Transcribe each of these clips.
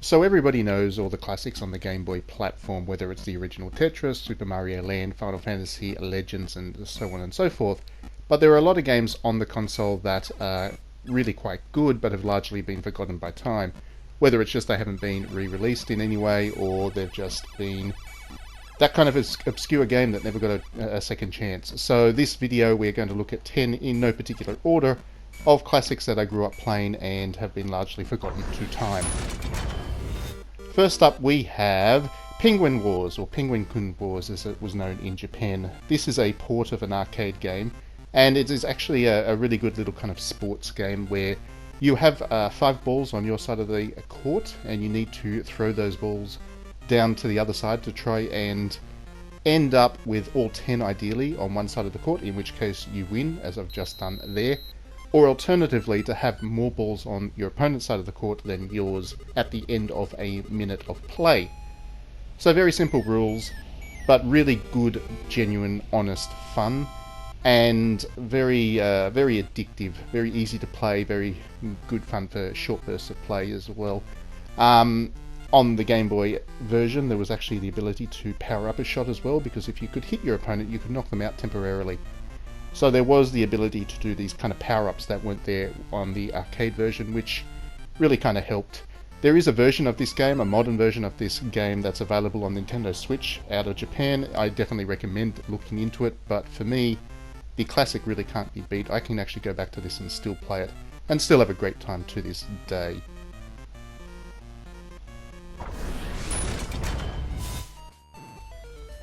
So everybody knows all the classics on the Game Boy platform, whether it's the original Tetris, Super Mario Land, Final Fantasy, Legends, and so on and so forth. But there are a lot of games on the console that are really quite good, but have largely been forgotten by time. Whether it's just they haven't been re-released in any way, or they've just been that kind of obscure game that never got a second chance. So this video we're going to look at 10, in no particular order, of classics that I grew up playing and have been largely forgotten to time. First up we have Penguin Wars, or Penguin Kun Wars as it was known in Japan. This is a port of an arcade game, and it is actually a really good little kind of sports game where you have 5 balls on your side of the court, and you need to throw those balls down to the other side to try and end up with all 10 ideally on one side of the court, in which case you win, as I've just done there. Or alternatively, to have more balls on your opponent's side of the court than yours at the end of a minute of play. So very simple rules, but really good, genuine, honest fun, and very addictive, very easy to play, very good fun for short bursts of play as well. On the Game Boy version, there was actually the ability to power up a shot as well, because if you could hit your opponent, you could knock them out temporarily. So there was the ability to do these kind of power-ups that weren't there on the arcade version, which really kind of helped. There is a version of this game, a modern version of this game, that's available on Nintendo Switch out of Japan. I definitely recommend looking into it, but for me, the classic really can't be beat. I can actually go back to this and still play it, and still have a great time to this day.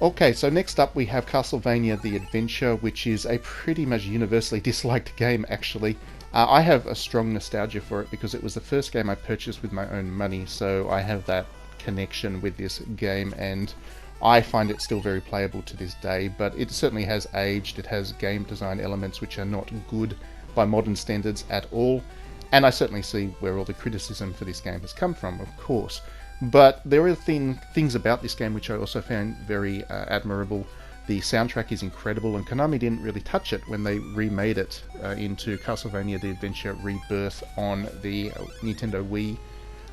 Okay, so next up we have Castlevania The Adventure, which is a pretty much universally disliked game actually. I have a strong nostalgia for it because it was the first game I purchased with my own money, so I have that connection with this game, and I find it still very playable to this day, but it certainly has aged. It has game design elements which are not good by modern standards at all, and I certainly see where all the criticism for this game has come from, of course. But there are things about this game which I also found very admirable. The soundtrack is incredible, and Konami didn't really touch it when they remade it into Castlevania The Adventure Rebirth on the Nintendo Wii.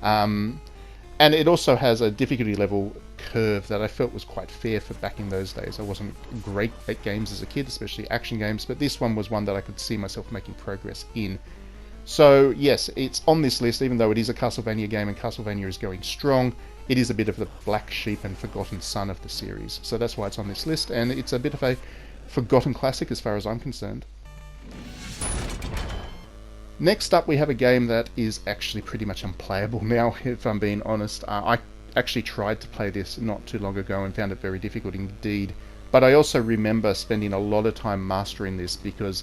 And it also has a difficulty level curve that I felt was quite fair for back in those days. I wasn't great at games as a kid, especially action games, but this one was one that I could see myself making progress in. So yes, it's on this list, even though it is a Castlevania game and Castlevania is going strong. It is a bit of the black sheep and forgotten son of the series, so that's why it's on this list, and it's a bit of a forgotten classic as far as I'm concerned. Next up we have a game that is actually pretty much unplayable now, if I'm being honest. I actually tried to play this not too long ago and found it very difficult indeed, but I also remember spending a lot of time mastering this because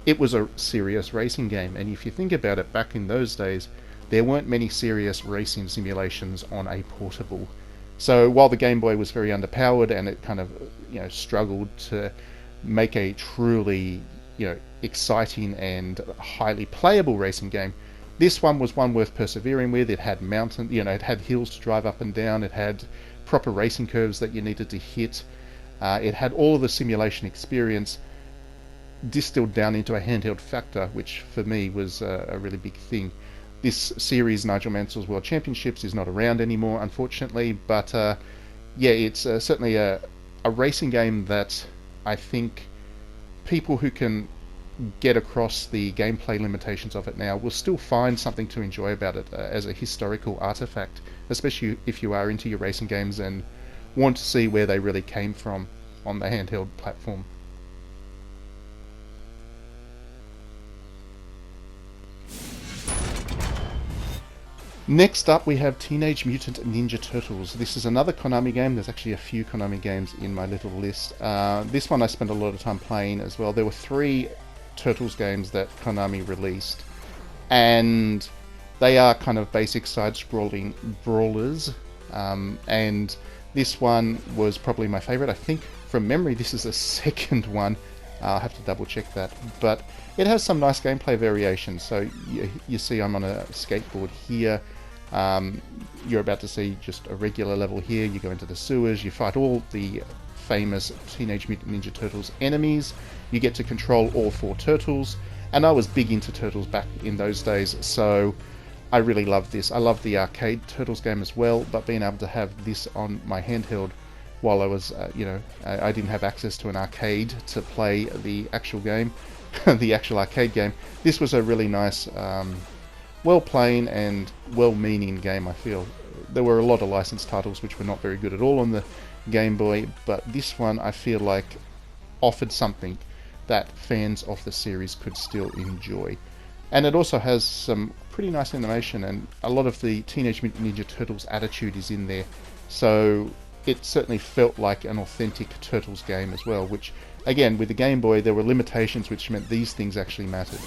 it was a serious racing game, and if you think about it, back in those days, there weren't many serious racing simulations on a portable. So while the Game Boy was very underpowered and it kind of, struggled to make a truly, exciting and highly playable racing game, this one was one worth persevering with. It had it had hills to drive up and down. It had proper racing curves that you needed to hit. It had all of the simulation experience distilled down into a handheld factor, which for me was a really big thing. This series, Nigel Mansells World Championships, is not around anymore, unfortunately, but yeah, it's certainly a racing game that I think people who can get across the gameplay limitations of it now will still find something to enjoy about it as a historical artifact, especially if you are into your racing games and want to see where they really came from on the handheld platform. Next up we have Teenage Mutant Ninja Turtles. This is another Konami game. There's actually a few Konami games in my little list. This one I spent a lot of time playing as well. There were 3 Turtles games that Konami released, and they are kind of basic side-scrolling brawlers, and this one was probably my favourite. I think from memory this is the second one. I'll have to double check that, but it has some nice gameplay variations. So you see I'm on a skateboard here. You're about to see just a regular level here. You go into the sewers, you fight all the famous Teenage Mutant Ninja Turtles enemies. You get to control all 4 turtles, and I was big into turtles back in those days, so I really love this. I love the arcade Turtles game as well, but being able to have this on my handheld while I was, I didn't have access to an arcade to play the actual game, the actual arcade game. This was a really nice, well-playing and well-meaning game, I feel. There were a lot of licensed titles which were not very good at all on the Game Boy, but this one I feel like offered something that fans of the series could still enjoy. And it also has some pretty nice animation, and a lot of the Teenage Mutant Ninja Turtles attitude is in there. So it certainly felt like an authentic Turtles game as well, which, again, with the Game Boy, there were limitations which meant these things actually mattered.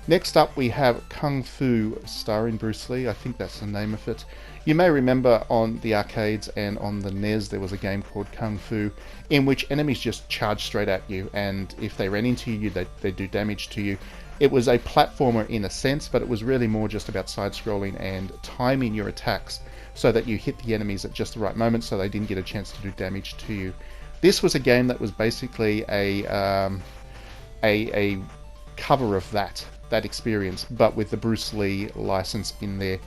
Next up we have Kung Fu, starring Bruce Lee. I think that's the name of it. You may remember on the arcades and on the NES there was a game called Kung Fu, in which enemies just charged straight at you, and if they ran into you, they'd do damage to you. It was a platformer in a sense, but it was really more just about side-scrolling and timing your attacks so that you hit the enemies at just the right moment so they didn't get a chance to do damage to you. This was a game that was basically a cover of that experience, but with the Bruce Lee license in there.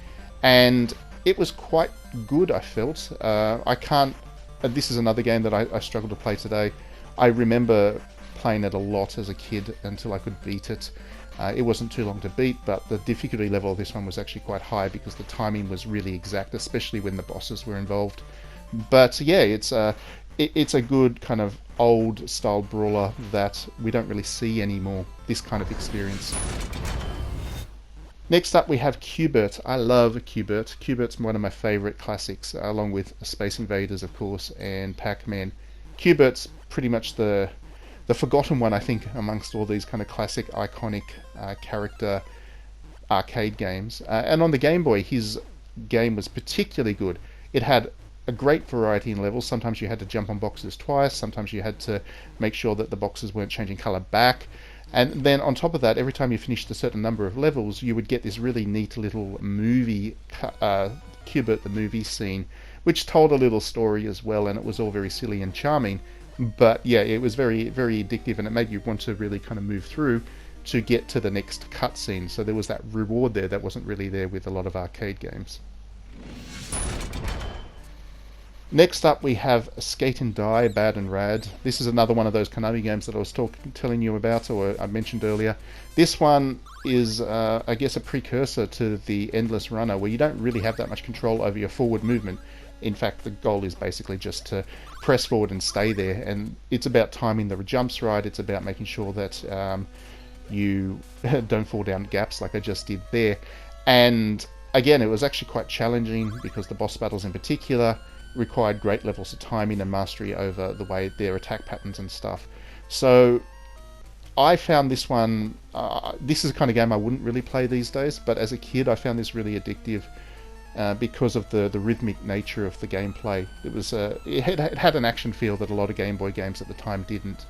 And it was quite good, I felt. This is another game that I struggle to play today. I remember playing it a lot as a kid until I could beat it. It wasn't too long to beat, but the difficulty level of this one was actually quite high because the timing was really exact, especially when the bosses were involved. But yeah, it's a good kind of old style brawler that we don't really see anymore, this kind of experience. Next up we have Qbert. I love Qbert. Qbert's one of my favourite classics, along with Space Invaders, of course, and Pac-Man. Qbert's pretty much the forgotten one, I think, amongst all these kind of classic, iconic character arcade games. And on the Game Boy, his game was particularly good. It had a great variety in levels. Sometimes you had to jump on boxes twice, sometimes you had to make sure that the boxes weren't changing colour back. And then on top of that, every time you finished a certain number of levels, you would get this really neat little movie, Qbert the movie scene, which told a little story as well, and it was all very silly and charming. But yeah, it was very, very addictive, and it made you want to really kind of move through to get to the next cutscene. So there was that reward there that wasn't really there with a lot of arcade games. Next up we have Skate and Die, Bad and Rad. This is another one of those Konami games that I was telling you about, or I mentioned earlier. This one is, I guess, a precursor to the Endless Runner, where you don't really have that much control over your forward movement. In fact, the goal is basically just to press forward and stay there, and it's about timing the jumps right, it's about making sure that you don't fall down gaps like I just did there. And again, it was actually quite challenging because the boss battles in particular required great levels of timing and mastery over the way their attack patterns and stuff. So I found this one, this is a kind of game I wouldn't really play these days, but as a kid I found this really addictive because of the rhythmic nature of the gameplay. It was it had an action feel that a lot of Game Boy games at the time didn't.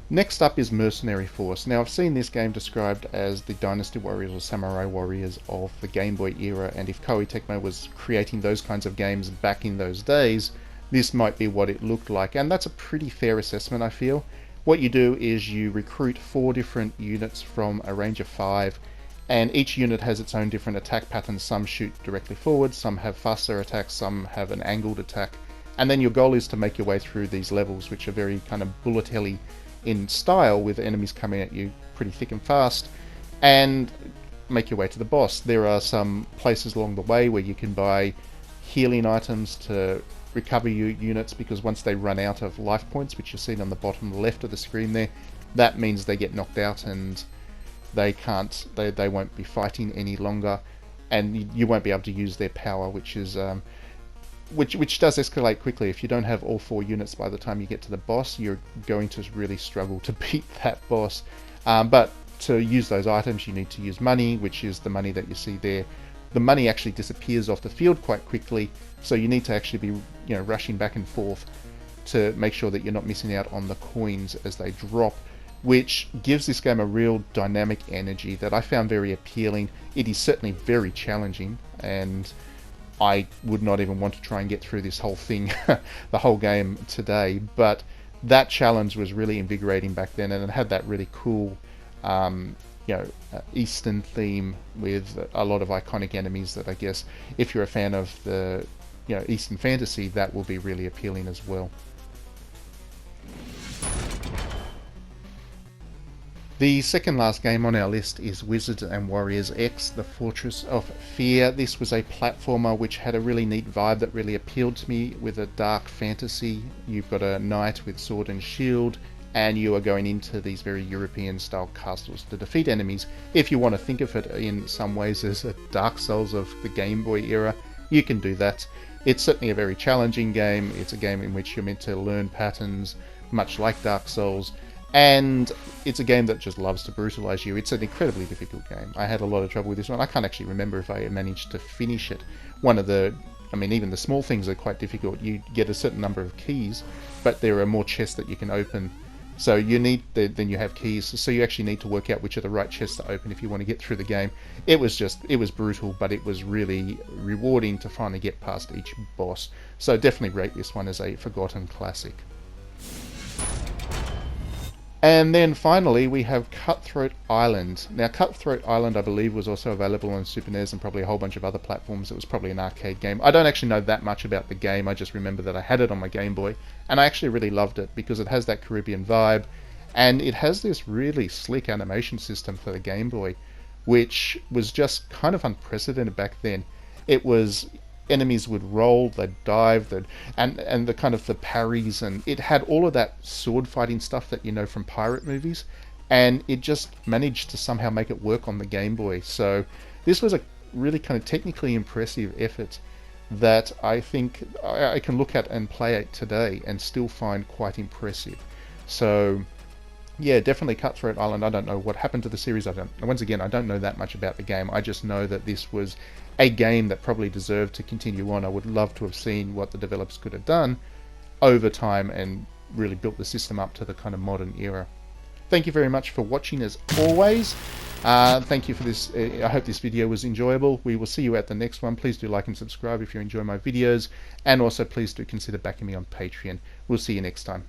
Next up is Mercenary Force. Now, I've seen this game described as the Dynasty Warriors or Samurai Warriors of the Game Boy era, and if Koei Tecmo was creating those kinds of games back in those days, this might be what it looked like, and that's a pretty fair assessment, I feel. What you do is you recruit 4 different units from a range of 5, and each unit has its own different attack patterns. Some shoot directly forward, some have faster attacks, some have an angled attack, and then your goal is to make your way through these levels, which are very kind of bullet helly in style, with enemies coming at you pretty thick and fast, and make your way to the boss. There are some places along the way where you can buy healing items to recover your units, because once they run out of life points, which you're seeing on the bottom left of the screen there, that means they get knocked out and they won't be fighting any longer, and you won't be able to use their power, which is which does escalate quickly. If you don't have all 4 units by the time you get to the boss, you're going to really struggle to beat that boss. But to use those items, you need to use money, which is the money that you see there. The money actually disappears off the field quite quickly, so you need to actually be rushing back and forth to make sure that you're not missing out on the coins as they drop, which gives this game a real dynamic energy that I found very appealing. It is certainly very challenging, and I would not even want to try and get through this whole thing, the whole game today, but that challenge was really invigorating back then, and it had that really cool Eastern theme with a lot of iconic enemies that I guess if you're a fan of the Eastern fantasy, that will be really appealing as well. The second last game on our list is Wizards and Warriors X, The Fortress of Fear. This was a platformer which had a really neat vibe that really appealed to me with a dark fantasy. You've got a knight with sword and shield, and you are going into these very European style castles to defeat enemies. If you want to think of it in some ways as a Dark Souls of the Game Boy era, you can do that. It's certainly a very challenging game. It's a game in which you're meant to learn patterns, much like Dark Souls, and it's a game that just loves to brutalize you. It's an incredibly difficult game. I had a lot of trouble with this one. I can't actually remember if I managed to finish it. Even the small things are quite difficult. You get a certain number of keys, but there are more chests that you can open. So then you have keys, so you actually need to work out which are the right chests to open if you want to get through the game. It was brutal, but it was really rewarding to finally get past each boss. So definitely rate this one as a forgotten classic. And then finally we have Cutthroat Island. Now Cutthroat Island I believe was also available on Super NES and probably a whole bunch of other platforms. It was probably an arcade game. I don't actually know that much about the game, I just remember that I had it on my Game Boy and I actually really loved it because it has that Caribbean vibe and it has this really slick animation system for the Game Boy which was just kind of unprecedented back then. It was enemies would roll, they'd dive, and the kind of the parries, and it had all of that sword fighting stuff that you know from pirate movies, and it just managed to somehow make it work on the Game Boy. So this was a really kind of technically impressive effort that I think I can look at and play it today and still find quite impressive. So yeah, definitely Cutthroat Island. I don't know what happened to the series. I don't know that much about the game. I just know that this was a game that probably deserved to continue on. I would love to have seen what the developers could have done over time and really built the system up to the kind of modern era. Thank you very much for watching as always. Thank you for this. I hope this video was enjoyable. We will see you at the next one. Please do like and subscribe if you enjoy my videos, and also please do consider backing me on Patreon. We'll see you next time.